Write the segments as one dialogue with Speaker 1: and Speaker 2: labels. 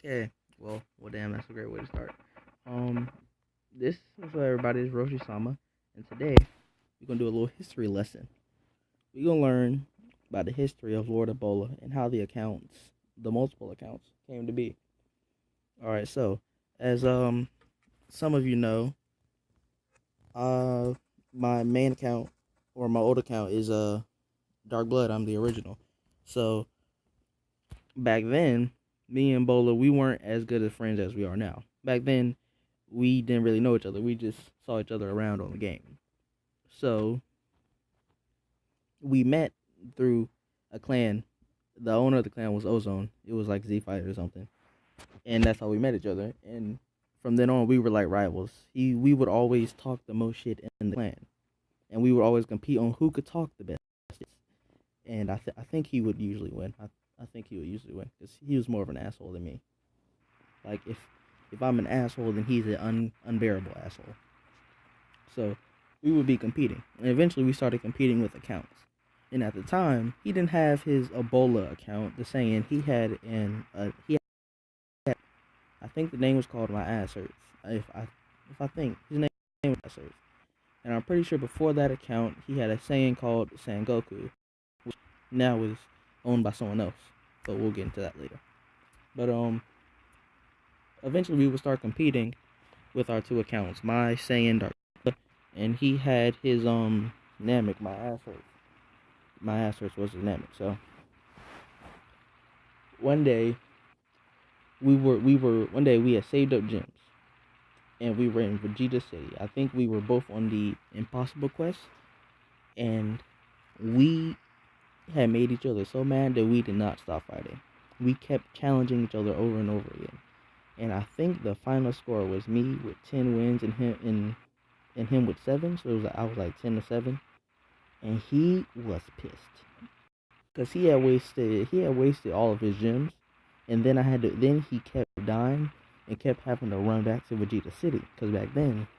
Speaker 1: Okay, well, damn, that's a great way to start. Um, this is for everybody is Roshi Sama, and today we're gonna do a little history lesson. We're gonna learn about the history of Lord Ebola and how the multiple accounts, came to be. All right, so as some of you know, uh, my main account or my old account is Dark Blood. I'm the original. So back then, me and Bola, we weren't as good as friends as we are now. Back then, we didn't really know each other. We just saw each other around on the game. So we met through a clan. The owner of the clan was Ozone. It was like Z Fight or something, and that's how we met each other. And from then on, we were like rivals. We would always talk the most shit in the clan, and we would always compete on who could talk the best. And I think he would usually win. I think he would usually win because he was more of an asshole than me. Like if I'm an asshole, then he's an unbearable asshole. So we would be competing, and eventually we started competing with accounts. And at the time, he didn't have his Ebola account. The saying he had, I think the name was called My Ass Hurts. If I think his name was Ass Hurts, and I'm pretty sure before that account he had a saying called Sangoku, which now is owned by someone else. But we'll get into that later. But eventually we would start competing with our two accounts, my Saiyan Dark, and he had his Namek, my ass hurts. My ass hurts was his Namek. So one day one day we had saved up gems and we were in Vegeta City. I think we were both on the Impossible quest, and we had made each other so mad that we did not stop fighting. We kept challenging each other over and over again. And I think the final score was me with 10 wins and him with 7. So it was I was like 10-7, and he was pissed because he had wasted all of his gems, and then he kept dying and kept having to run back to Vegeta City because back then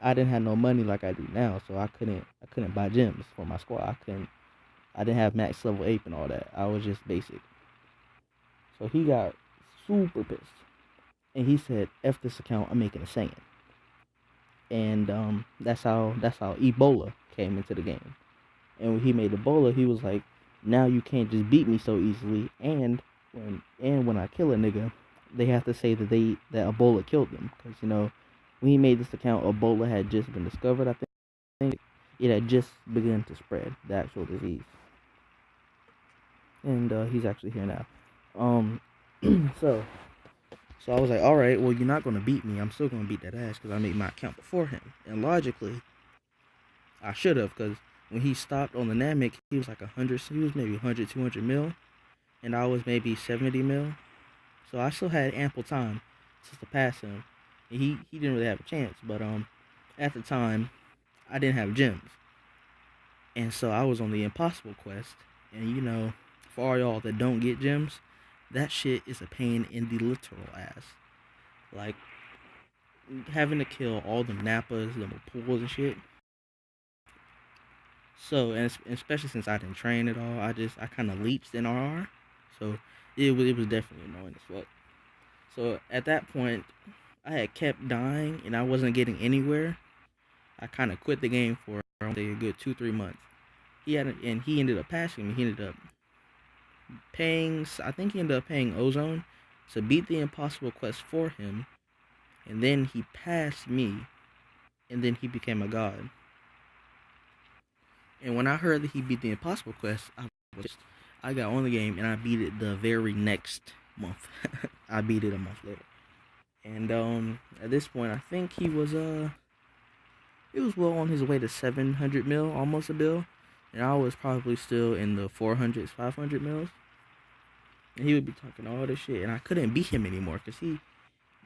Speaker 1: I didn't have no money like I do now, so I couldn't buy gems for my squad. I didn't have max level 8 and all that. I was just basic. So he got super pissed, and he said, "F this account, I'm making a Saiyan." And that's how Ebola came into the game. And when he made Ebola, he was like, "Now you can't just beat me so easily." And when I kill a nigga, they have to say that Ebola killed them, because when he made this account, Ebola had just been discovered. I think it had just begun to spread the actual disease, and he's actually here now. Um, so so I was like, all right, well, you're not gonna beat me. I'm still gonna beat that ass because I made my account before him, and logically, I should have, because when he stopped on the Namek, he was like 100. He was maybe 100, 200 mil, and I was maybe 70 mil. So I still had ample time just to pass him. And he didn't really have a chance, but at the time, I didn't have gems, and so I was on the impossible quest. And for all y'all that don't get gems, that shit is a pain in the literal ass. Like having to kill all the nappas, the pools and shit. So, and especially since I didn't train at all, I kind of leached in RR. So it was definitely annoying as fuck. So at that point, I had kept dying and I wasn't getting anywhere. I kind of quit the game for a good 2-3 months. He ended up passing me. He ended up paying. I think he ended up paying Ozone to beat the impossible quest for him, and then he passed me, and then he became a god. And when I heard that he beat the impossible quest, I got on the game and I beat it the very next month. I beat it a month later. And at this point I think he was well on his way to 700 mil, almost a bill. And I was probably still in the 400s, 500 mils. And he would be talking all this shit, and I couldn't beat him anymore because he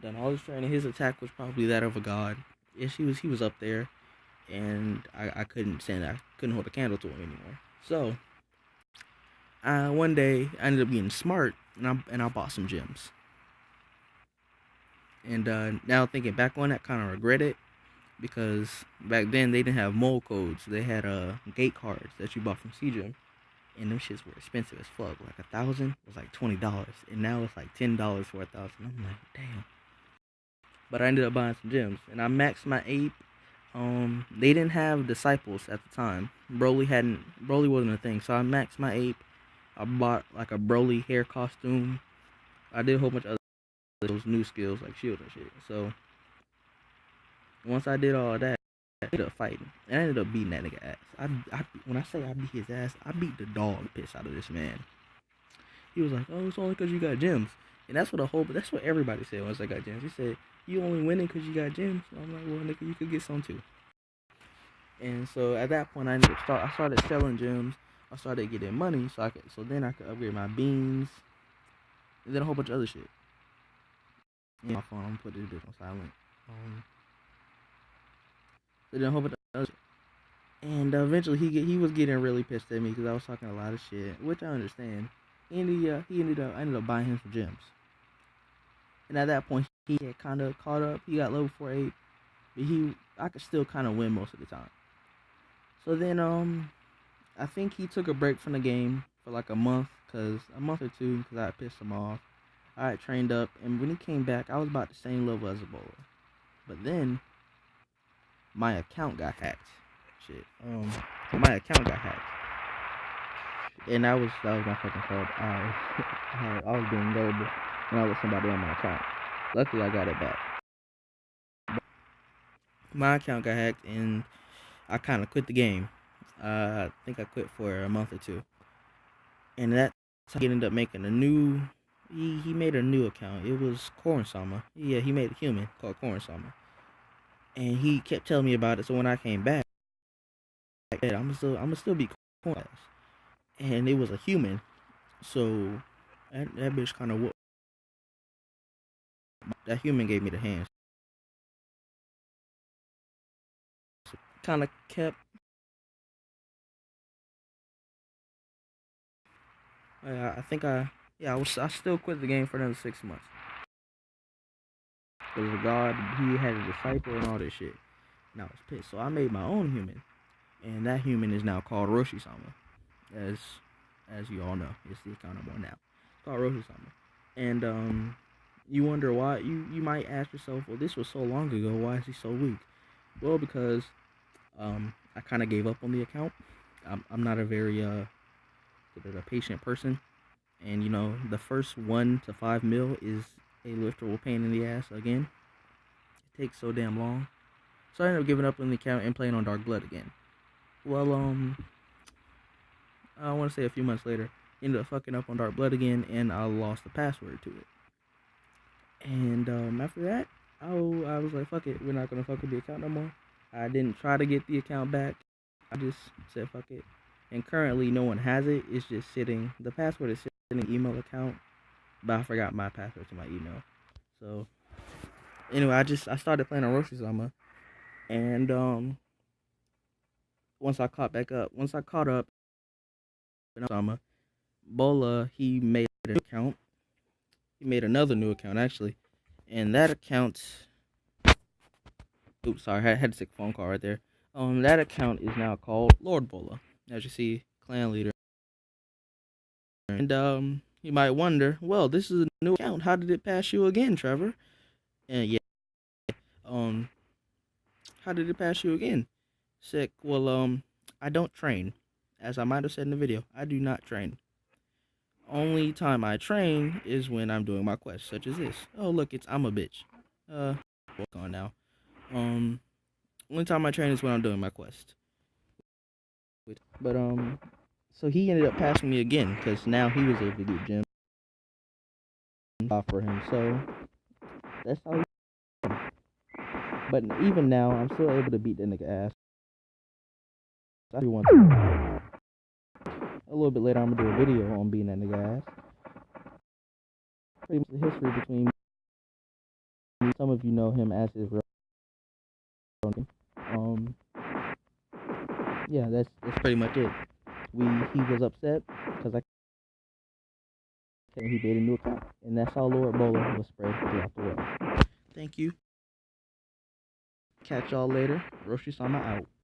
Speaker 1: done all this training. His attack was probably that of a god. Yes, he was up there, and I couldn't stand it. I couldn't hold a candle to him anymore. So one day I ended up getting smart, and I bought some gems. And now thinking back on that, kind of regret it, because back then they didn't have mole codes. They had gate cards that you bought from CGM. and them shits were expensive as fuck. Like 1,000 was like $20, and now it's like $10 for 1,000. I'm like, damn. But I ended up buying some gems, and I maxed my ape. They didn't have disciples at the time. Broly wasn't a thing, so I maxed my ape. I bought like a Broly hair costume. I did a whole bunch of those new skills like shield and shit. So once I did all of that, I ended up fighting, and I ended up beating that nigga ass. When I say I beat his ass, I beat the dog piss out of this man. He was like, "Oh, it's only because you got gems," and that's what everybody said once I got gems. He said, "You only winning because you got gems." So I'm like, "Well, nigga, you could get some too." And so at that point, I started selling gems. I started getting money, so then I could upgrade my beans, and then a whole bunch of other shit. Yeah, my phone, I'm gonna put this bitch on silent. So then a whole bunch of other shit. And eventually he was getting really pissed at me because I was talking a lot of shit, which I understand. I ended up buying him some gems. And at that point, he had kind of caught up. He got level 4 but I could still kind of win most of the time. So then I think he took a break from the game for like a month or two, because I pissed him off. I had trained up, and when he came back, I was about the same level as Ebola. But then my account got hacked. My account got hacked, and that was my fucking fault. I was being gullible when I let somebody on my account. Luckily, I got it back. My account got hacked, and I kind of quit the game. I think I quit for a month or two, and that he ended up making a new. He made a new account. It was Corn Sama. Yeah, he made a human called Corn Sama, and he kept telling me about it. So when I came back, I'm gonna still be Corn, and it was a human. So that bitch kind of whooped. That human gave me the hands. So kind of kept. I think I still quit the game for another 6 months. Because the God, he had a disciple and all this shit. And I was pissed. So I made my own human. And that human is now called Roshi-sama. As you all know. It's the account I'm on now. It's called Roshi-sama. And you wonder why. You might ask yourself, well, this was so long ago. Why is he so weak? Well, because I kind of gave up on the account. I'm not a very patient person. And, the first 1 to 5 mil is a literal pain in the ass again. It takes so damn long. So I ended up giving up on the account and playing on Dark Blood again. Well, I want to say a few months later, ended up fucking up on Dark Blood again, and I lost the password to it. And after that, I was like, fuck it, we're not going to fuck with the account no more. I didn't try to get the account back. I just said fuck it. And currently, no one has it. It's just sitting. The password is sitting in an email account, but I forgot my password to my email. So anyway, I started playing on Roshi-sama, and once I caught up in Sama, Bola, he made an account. He made another new account actually, and that account. Oops, sorry, I had to take a phone call right there. That account is now called Lord Bola, as you see, clan leader. And you might wonder, well, this is a new account. How did it pass you again, Trevor? And yeah, how did it pass you again? Sick. Well, I don't train, as I might have said in the video. I do not train. Only time I train is when I'm doing my quests, such as this. Oh, look, I'm a bitch. What's on now? Only time I train is when I'm doing my quest. But so he ended up passing me again, because now he was able to get gems for him. So that's how he. But even now, I'm still able to beat that nigga ass. I do want to. A little bit later, I'm gonna do a video on beating that nigga ass. Pretty much the history between. Some of you know him as his real. Yeah, that's pretty much it. He was upset because he made a new account, and that's how Lord Bola was spread throughout the world. Thank you. Catch y'all later. Roshi-sama out.